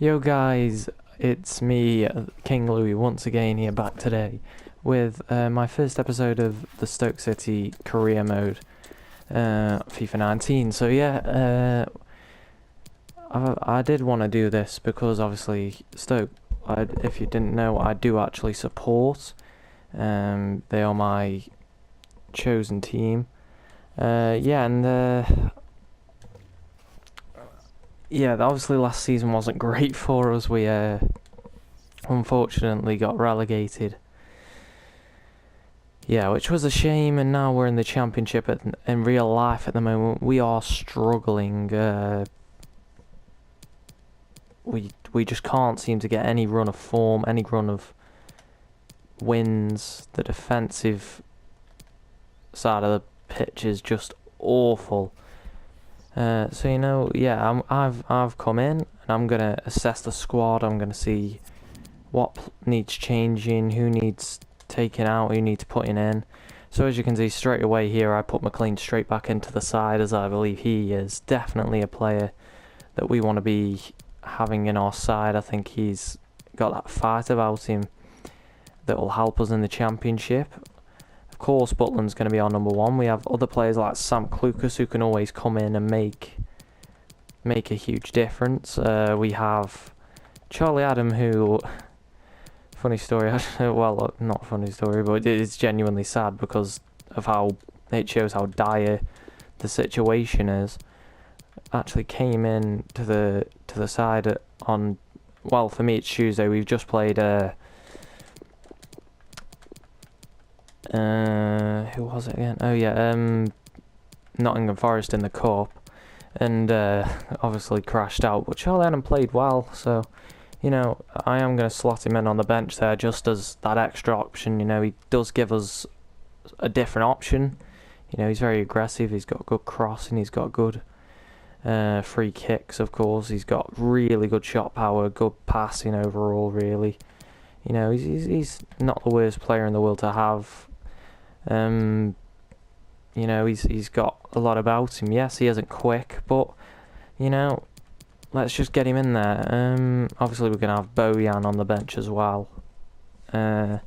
Yo guys, it's me, King Louis, once again here back today with my first episode of the Stoke City career mode, FIFA 19. So yeah, I did want to do this because obviously Stoke, if you didn't know, I do actually support. They are my chosen team. Yeah, obviously last season wasn't great for us. We unfortunately got relegated. Yeah, which was a shame, and now we're in the Championship. In real life at the moment, we are struggling. We just can't seem to get any run of form, any run of wins. The defensive side of the pitch is just awful. I've come in and I'm gonna assess the squad. I'm gonna see what needs changing, who needs taking out, who needs putting in. So as you can see straight away here, I put McLean straight back into the side, as I believe he is definitely a player that we want to be having in our side. I think he's got that fight about him that will help us in the Championship. Of course, Butland's going to be our number one. We have other players like Sam Clucas who can always come in and make a huge difference. We have Charlie Adam, who, funny story, well, not funny story, but it's genuinely sad because of how it shows how dire the situation is. Actually came in to the side on, well, for me it's Tuesday. We've just played who was it again? Oh yeah, Nottingham Forest in the cup, and obviously crashed out. But Charlie Adam played well, so you know I am going to slot him in on the bench there just as that extra option. You know, he does give us a different option. You know, he's very aggressive. He's got good crossing. He's got good free kicks. Of course, he's got really good shot power, good passing overall. Really, you know, he's not the worst player in the world to have. You know, he's got a lot about him. Yes, he isn't quick, but you know, let's just get him in there. Obviously we're gonna have Bojan on the bench as well. At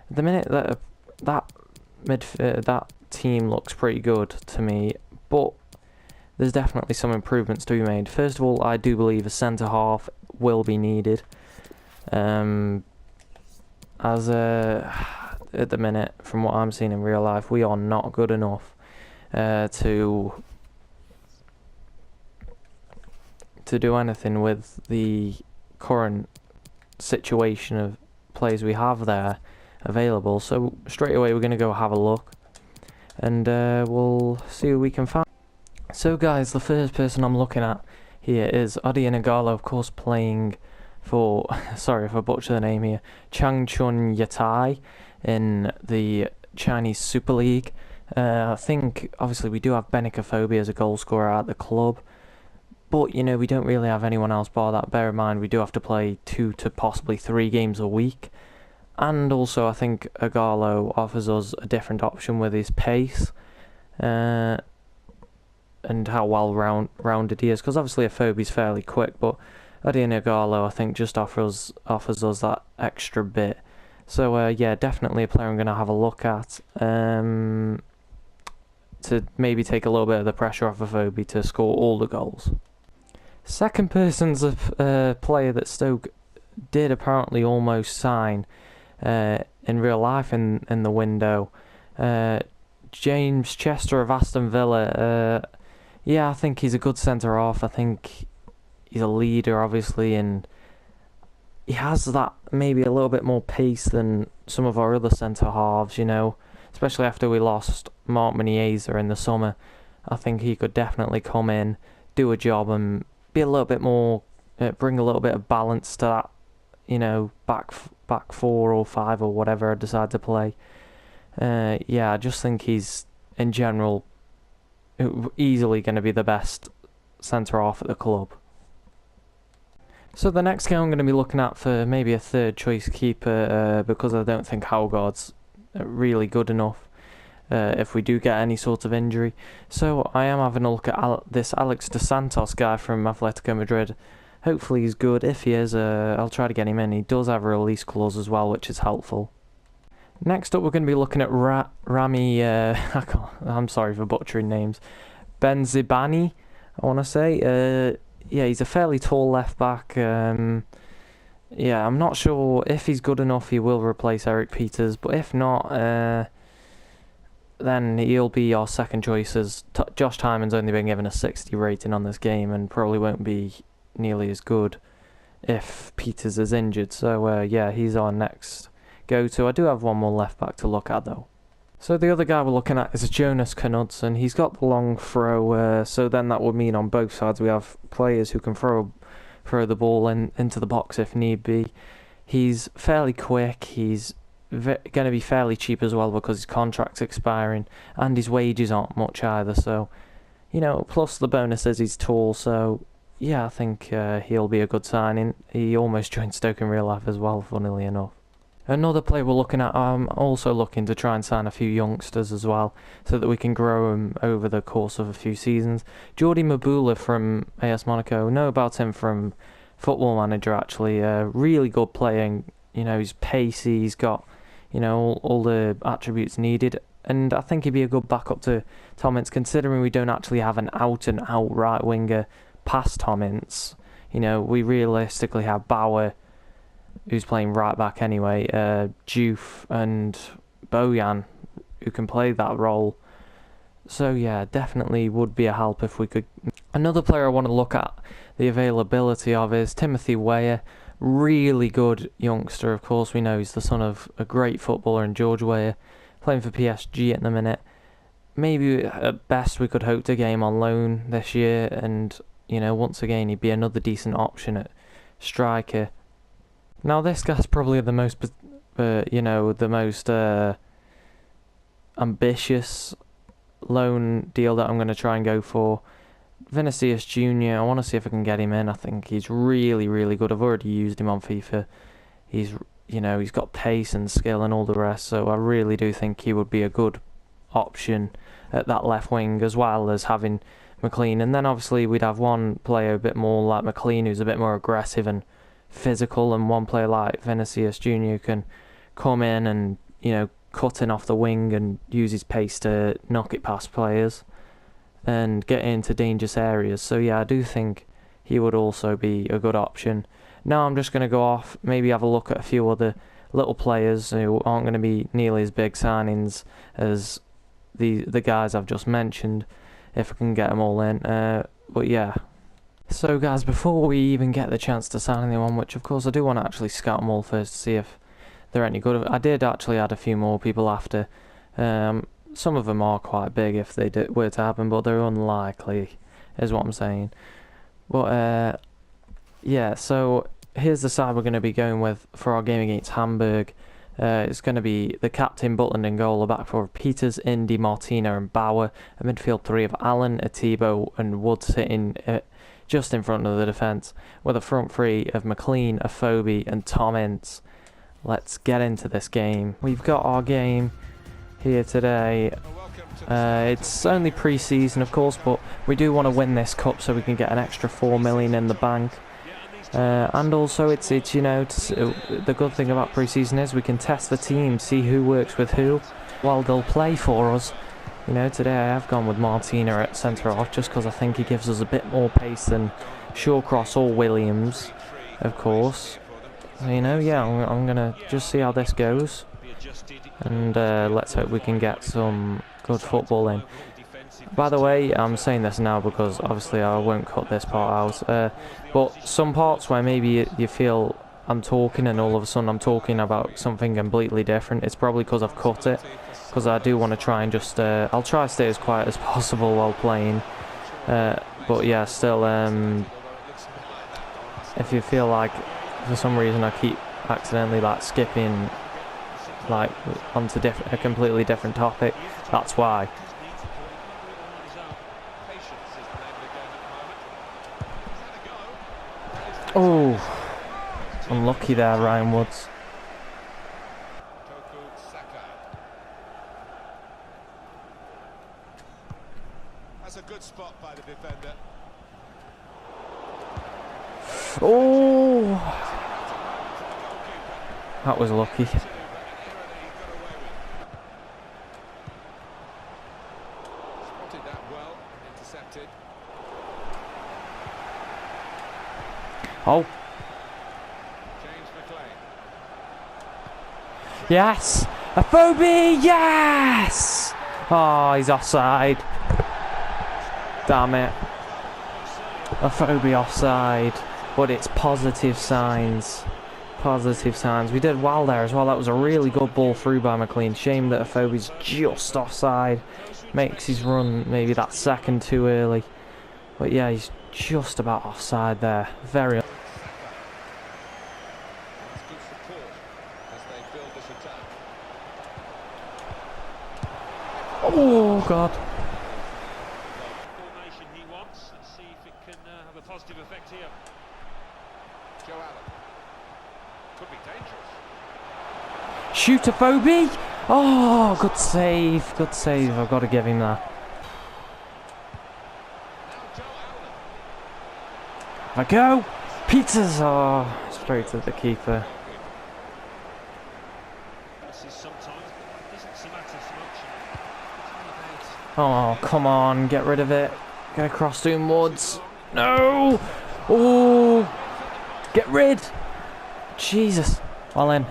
the minute that team looks pretty good to me, but there's definitely some improvements to be made. First of all, I do believe a centre half will be needed. At the minute, from what I'm seeing in real life, we are not good enough to do anything with the current situation of players we have there available. So straight away we're going to go have a look, and we'll see who we can find. So guys, the first person I'm looking at here is Odion Igalo, of course, playing for, sorry if I butcher the name here, Changchun Yatai in the Chinese Super League. I think obviously we do have Benikophobia as a goal scorer at the club, but you know, we don't really have anyone else bar that. Bear in mind we do have to play 2 to possibly 3 games a week, and also I think Igalo offers us a different option with his pace and how well rounded he is, because obviously Afobe's fairly quick, but Odion Igalo I think just offers us that extra bit. So yeah, definitely a player I'm going to have a look at to maybe take a little bit of the pressure off of Afobe to score all the goals. Second person's a player that Stoke did apparently almost sign in real life in the window. James Chester of Aston Villa. Yeah, I think he's a good centre-half. I think he's a leader, obviously, and he has that maybe a little bit more pace than some of our other centre-halves, you know, especially after we lost Mark Muniesa in the summer. I think he could definitely come in, do a job, and be a little bit more, bring a little bit of balance to that, you know, back 4 or 5 or whatever I decide to play. Yeah, I just think he's, in general, easily going to be the best centre-half at the club. So the next guy I'm going to be looking at for maybe a third choice keeper, because I don't think Howgard's really good enough if we do get any sort of injury. So I am having a look at this Alex Dos Santos guy from Atletico Madrid. hopefully he's good. If he is, I'll try to get him in. He does have a release clause as well, which is helpful. Next up, we're going to be looking at Rami, I'm sorry for butchering names, Benzibani, I want to say. Yeah, he's a fairly tall left back. Yeah, I'm not sure if he's good enough he will replace Eric Peters, but if not, then he'll be our second choice, as Josh Tymon's only been given a 60 rating on this game and probably won't be nearly as good if Peters is injured. So yeah, he's our next go-to. I do have one more left back to look at though. So the other guy we're looking at is Jonas Knudsen. He's got the long throw, so then that would mean on both sides we have players who can throw the ball into the box if need be. He's fairly quick. He's going to be fairly cheap as well because his contract's expiring and his wages aren't much either. So, you know, plus the bonus is he's tall. So, yeah, I think he'll be a good signing. He almost joined Stoke in real life as well, funnily enough. Another player we're looking at, I'm also looking to try and sign a few youngsters as well, so that we can grow them over the course of a few seasons. Jordi Mabula from AS Monaco, know about him from Football Manager actually. Really good player, you know, he's pacey, he's got, you know, all the attributes needed, and I think he'd be a good backup to Tom Ince, considering we don't actually have an out-and-out right winger past Tom Ince. You know, we realistically have Bauer, who's playing right back anyway, Juve and Bojan, who can play that role. So yeah, definitely would be a help if we could. Another player I want to look at the availability of is Timothy Weah. Really good youngster, of course. We know he's the son of a great footballer in George Weah, playing for PSG at the minute. Maybe at best we could hope to get him on loan this year, and you know, once again he'd be another decent option at striker. Now this guy's probably the most, you know, the most ambitious loan deal that I'm going to try and go for. Vinicius Jr., I want to see if I can get him in. I think he's really, really good. I've already used him on FIFA. He's, you know, he's got pace and skill and all the rest, so I really do think he would be a good option at that left wing, as well as having McLean. And then obviously we'd have one player a bit more like McLean, who's a bit more aggressive and physical, and one player like Vinicius Jr. who can come in and, you know, cut in off the wing and use his pace to knock it past players and get into dangerous areas. So yeah, I do think he would also be a good option. Now I'm just going to go off, maybe have a look at a few other little players who aren't going to be nearly as big signings as the guys I've just mentioned, if I can get them all in. But yeah. So guys, before we even get the chance to sign anyone, which of course I do want to actually scout them all first to see if they're any good. I did actually add a few more people after. Some of them are quite big if they were to happen, but they're unlikely, is what I'm saying. But yeah, so here's the side we're going to be going with for our game against Hamburg. It's going to be the captain, Butland in goal, a back four of Peters, Indy, Martina and Bauer, a midfield three of Allen, Atibo and Wood sitting just in front of the defence, with a front three of McLean, Afobe and Tom Ince. Let's get into this game. We've got our game here today. It's only pre-season, of course, but we do want to win this cup so we can get an extra 4 million in the bank. And also, it's you know, the good thing about pre-season is we can test the team, see who works with who, while they'll play for us. You know, today I have gone with Martina at centre-half just because I think he gives us a bit more pace than Shawcross or Williams, of course. So, you know, yeah, I'm going to just see how this goes. And let's hope we can get some good football in. By the way, I'm saying this now because obviously I won't cut this part out. But some parts where maybe you feel I'm talking and all of a sudden I'm talking about something completely different, it's probably because I've cut it. Because I do want to try and just, I'll try to stay as quiet as possible while playing. But yeah, still, if you feel like for some reason I keep accidentally like skipping like onto a completely different topic, that's why. Oh, unlucky there, Ryan Woods. That's a good spot by the defender. Oh! That was lucky. Oh. Yes! Afobe! Yes! Oh, he's offside. Damn it. Afobe offside. But it's positive signs. Positive signs. We did well there as well. That was a really good ball through by McLean. Shame that Afobe's just offside. Makes his run maybe that second too early. But yeah, he's just about offside there. Very. Oh God. Formation he wants. Let's see if it can have a positive effect here. Joe Allen. Could be dangerous. Shoot Afobe! Oh, good save. Good save. I've got to give him that. Have a go. Peters. Oh, straight to the keeper. Oh, come on, get rid of it. Get across to him, Woods. No! Oh! Get rid! Jesus. Well then.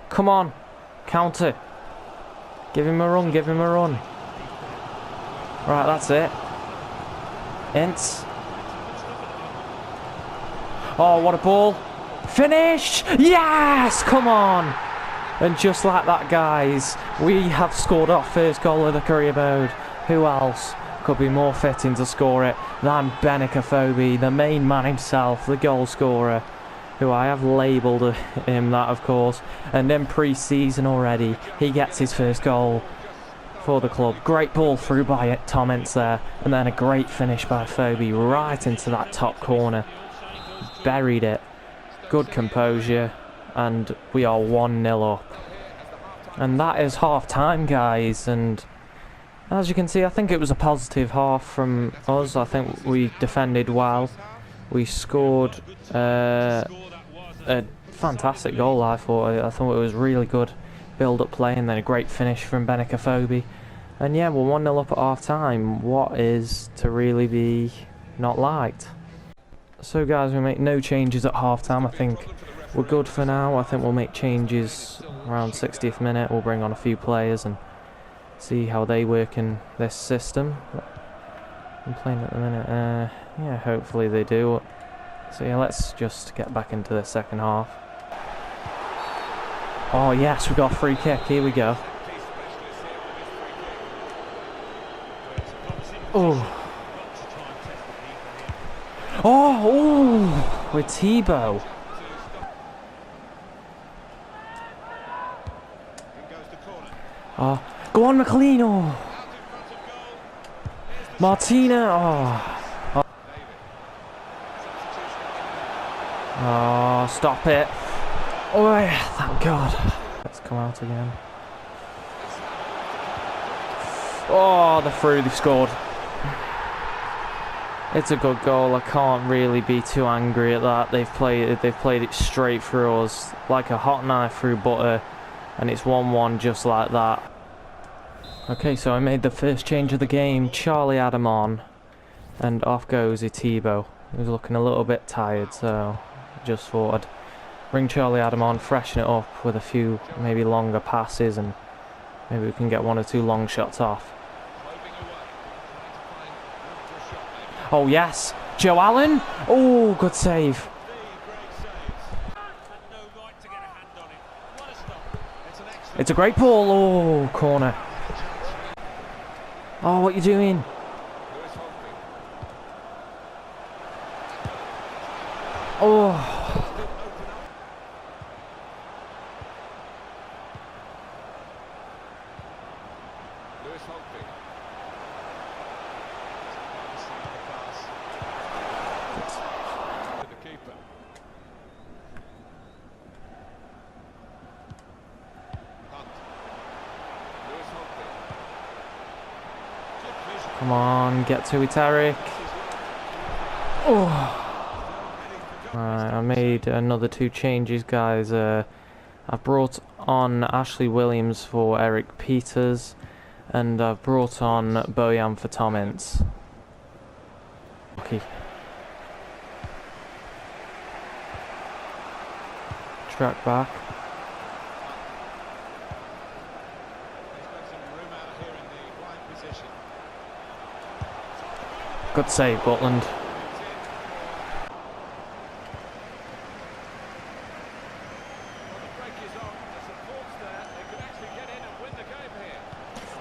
Come on. Counter. Give him a run, give him a run. Right, that's it. Ince. Oh, what a ball. Finish! Yes! Come on! And just like that, guys, we have scored our first goal of the career mode. Who else could be more fitting to score it than Afobe, the main man himself, the goal scorer, who I have labelled him that, of course. And in pre-season already, he gets his first goal for the club. Great ball through by Tom Ince there, and then a great finish by Afobe right into that top corner. Buried it. Good composure, and we are 1-0 up. And that is half time, guys, and as you can see, I think it was a positive half from us. I think we defended well. We scored a fantastic goal, I thought. I thought it was really good build-up play, and then a great finish from Afobe. And yeah, we're 1-0 up at half-time. What is to really be not liked? So guys, we make no changes at half-time. I think we're good for now. I think we'll make changes around 60th minute. We'll bring on a few players and see how they work in this system. I'm playing at the minute. Yeah, hopefully they do. So yeah, let's just get back into the second half. Oh yes, we got a free kick. Here we go. Oh. Oh, with Tebow. Oh, go on, McLean. Oh. Martina. Oh. Oh, stop it. Oh, thank God. Let's come out again. Oh, they're through. They've scored. It's a good goal. I can't really be too angry at that. They've played it straight through us like a hot knife through butter, and it's 1-1 just like that. Okay, so I made the first change of the game. Charlie Adam on, and off goes Tebow. He was looking a little bit tired, so just thought I'd bring Charlie Adam on, freshen it up with a few maybe longer passes, and maybe we can get 1 or 2 long shots off. Oh yes, Joe Allen. Oh, good save. It's a great ball. Oh, corner. Oh, what are you doing? Oh. Come on, get to it, Eric. Oh. Right, I made another 2 changes, guys. I've brought on Ashley Williams for Eric Peters, and I've brought on Bojan for Tom Ince. Okay. Track back. Good save, Butland.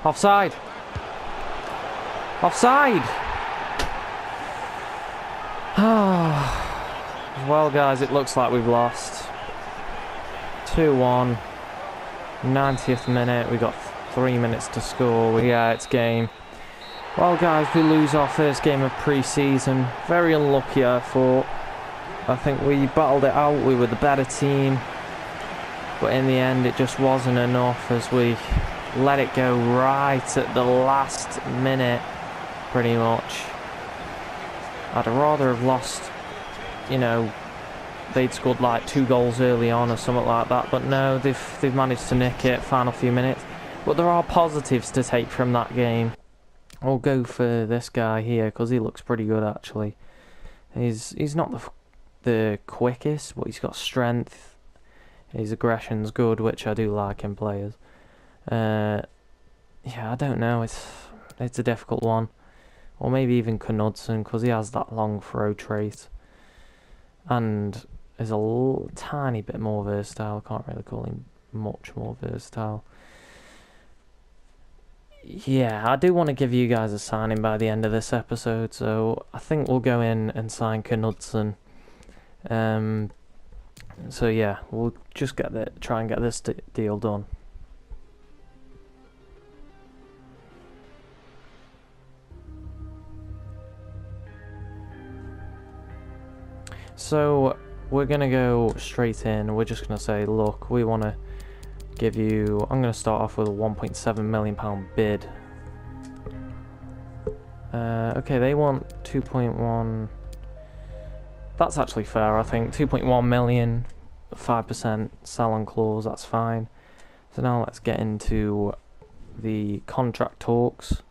Offside. Offside. Well, guys, it looks like we've lost. 2-1. 90th minute. We got 3 minutes to score. Yeah, it's game. Well, guys, we lose our first game of pre-season. Very unlucky, I thought. I think we battled it out. We were the better team. But in the end, it just wasn't enough as we let it go right at the last minute, pretty much. I'd rather have lost, you know, they'd scored like 2 goals early on or something like that. But no, they've managed to nick it final few minutes. But there are positives to take from that game. I'll go for this guy here because he looks pretty good actually. He's not the quickest, but he's got strength. His aggression's good, which I do like in players. Yeah, I don't know. It's a difficult one, or maybe even Knudsen because he has that long throw trait, and is a tiny bit more versatile. I can't really call him much more versatile. Yeah, I do want to give you guys a signing by the end of this episode, so I think we'll go in and sign Knudsen. So yeah, we'll just try and get this deal done. So we're gonna go straight in. We're just gonna say, look, we want to give you. I'm gonna start off with a £1.7 million bid. Okay, they want 2.1. That's actually fair, I think. 2.1 million, 5% sell-on clause. That's fine. So now let's get into the contract talks.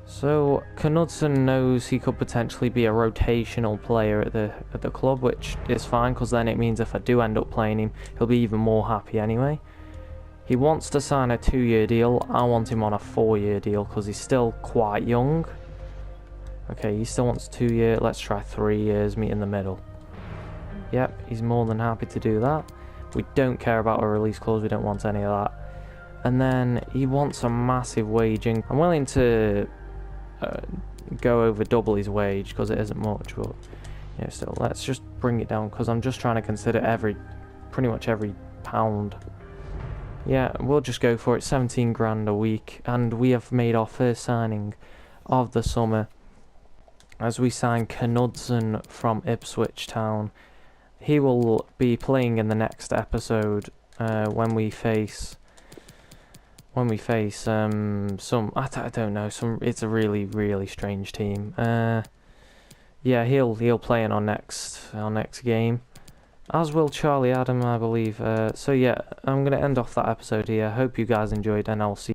So Knudsen knows he could potentially be a rotational player at the club, which is fine because then it means if I do end up playing him, he'll be even more happy anyway. He wants to sign a 2-year deal. I want him on a 4-year deal because he's still quite young. Okay, he still wants 2 years. Let's try 3 years, meet in the middle. Yep, he's more than happy to do that. We don't care about a release clause. We don't want any of that. And then he wants a massive waging. I'm willing to go over double his wage because it isn't much, but you know, still, let's just bring it down because I'm just trying to consider pretty much every pound. Yeah, we'll just go for it. 17 grand a week, and we have made our first signing of the summer as we sign Knudsen from Ipswich Town. He will be playing in the next episode when we face some I don't know, it's a really strange team. Yeah, he'll play in our next game, as will Charlie Adam, I believe. So yeah, I'm gonna end off that episode here. Hope you guys enjoyed, and I'll see